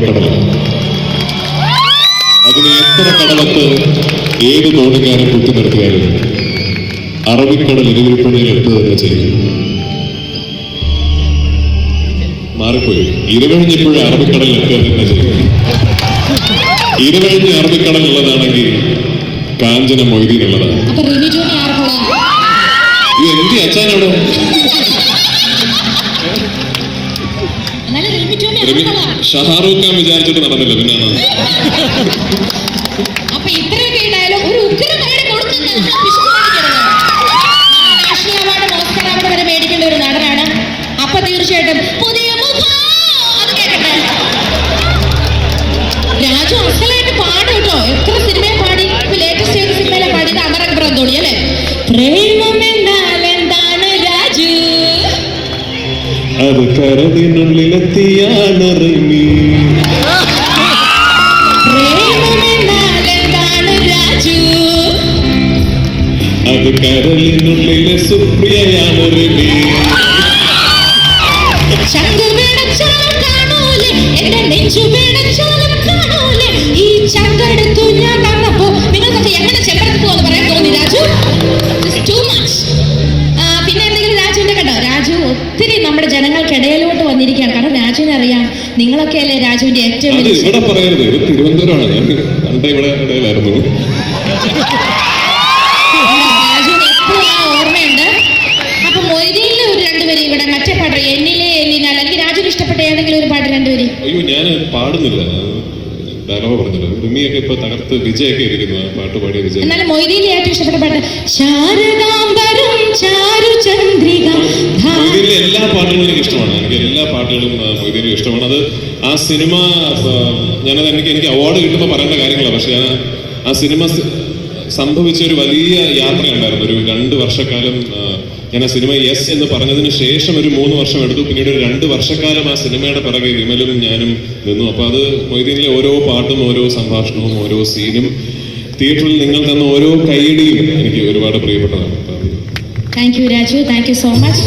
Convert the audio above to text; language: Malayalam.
അറബിക്കടലാണ്. അതിന് എത്ര കടലത്ത് ഏത് തോണിക്കാരൻ കുത്തി നിർത്തിയാലും അറബിക്കടൽ ഇരുവിൽപ്പണിയിൽ എത്തുക തന്നെ ചെയ്യും. മാറിപ്പോയി. ഇരുവഴിഞ്ഞിപ്പോഴും അറബിക്കടൽ എത്തുക തന്നെ ചെയ്യും. ഇരുവഴിഞ്ഞ് അറബിക്കടൽ ഉള്ളതാണെങ്കിൽ കാഞ്ചന മൊയ്തീനുള്ളതാണ്. എന്തി അച്ഛനോട് ഷഹാറൂഖ് ഖാൻ വിചാരിച്ചിട്ട് നടന്നില്ല. പിന്നാണ് നാഷണൽ അവാർഡ് ഓസ്കർ അവാർഡ് വരെ മേടിക്കേണ്ട ഒരു നടനാണ്. അപ്പൊ തീർച്ചയായിട്ടും പുതിയ അത് കേൾക്കട്ടെ. രാജു അസലായിട്ട് പാടും കേട്ടോ. എത്ര സിനിമയെ പാടി. ലേറ്റസ്റ്റ് ഏത് സിനിമയിലെ പാടിയത്? അമരക്ബരം തോണി അല്ലേ? പ്രേമമെന്നാൽ എന്താണ് രാജു? അത് കരടിനുള്ളിലെത്തിയാലറിമീ. പ്രേമമെന്നാൽ എന്താണ് രാജു? അത് കരളിനുള്ളിലെ സുപ്രിയയാണ് റിമി. ചങ്കു വേടച്ചാലും കാണൂലേ, എന്റെ നെഞ്ചു വേടച്ചാലും കാണൂലേ. ഈ ചങ്കെടുത്തു ഞാൻ തന്നപ്പോ നിങ്ങൾക്കൊക്കെ എങ്ങനെ ചെമ്പെടുത്തു എന്ന് പറയാൻ തോന്നി രാജു? Too much. പിന്നെ എന്തെങ്കിലും രാജുവിന്റെ കേട്ടോ. രാജു ഒത്തിരി നമ്മുടെ ജനങ്ങൾക്കിടയിലോട്ട് വന്നിരിക്കുകയാണ്. കാരണം രാജുവിനെ അറിയാം. നിങ്ങളൊക്കെ അല്ലേ രാജുവിന്റെ ഏറ്റവും ഇവിടെ പറയരുത്. ഇത് തിരുവനന്തപുരമാണ്. ഞാൻ പണ്ട് ഇവിടെ ഇടയിലായിരുന്നു. രാജുവിന് എപ്പോഴും ആ ഓർമ്മയുണ്ട്. അപ്പൊ മൊയ്തീനിലെ ഒരു രണ്ടുപേരും ഇവിടെ മറ്റേ പാട്ട് എന്നിലെ എല്ലിനാൽ അല്ലെങ്കിൽ രാജുവിന് ഇഷ്ടപ്പെട്ട ഏതെങ്കിലും ഒരു പാട്ട് രണ്ടുപേരും. അയ്യോ ഞാൻ പാടുന്നില്ല. ഡയലോഗ് പറഞ്ഞില്ല. റിമിയൊക്കെ ഇപ്പൊ തകർത്ത് വിജയൊക്കെ ഇരിക്കുന്നു. പാട്ട് പാടിയ വിജയ്. എന്നാലും മൊയ്തീനിലെ ഏറ്റവും ഇഷ്ടപ്പെട്ട പാട്ട് ശാരദാംബരം ചാരുചന്ദ്രിക. മൊയ്തീനിലെ എല്ലാ പാട്ടുകളും എനിക്ക് ഇഷ്ടമാണ്. എനിക്ക് എല്ലാ പാട്ടുകളും മൊയ്തീനിലും ഇഷ്ടമാണ്. അത് ആ സിനിമ ഞാനത് എനിക്ക് അവാർഡ് കിട്ടുമ്പോൾ പറയേണ്ട കാര്യങ്ങളാണ്. പക്ഷെ ഞാൻ ആ സിനിമ സംഭവിച്ച ഒരു വലിയ യാത്രയുണ്ടായിരുന്നു. ഒരു 2 വർഷക്കാലം ഞാൻ ആ സിനിമ യെസ് എന്ന് പറഞ്ഞതിന് ശേഷം ഒരു 3 വർഷം എടുത്തു. പിന്നീട് ഒരു 2 വർഷക്കാലം ആ സിനിമയുടെ പിറകെ വിമലും ഞാനും നിന്നു. അപ്പൊ അത് മൊയ്തീനിലെ ഓരോ പാട്ടും ഓരോ സംഭാഷണവും ഓരോ സീനും തിയേറ്ററിൽ നിങ്ങൾ തന്ന ഓരോ കൈയടിയും എനിക്ക് ഒരുപാട് പ്രിയപ്പെട്ടതാണ്. Thank you Raju. Thank you so much.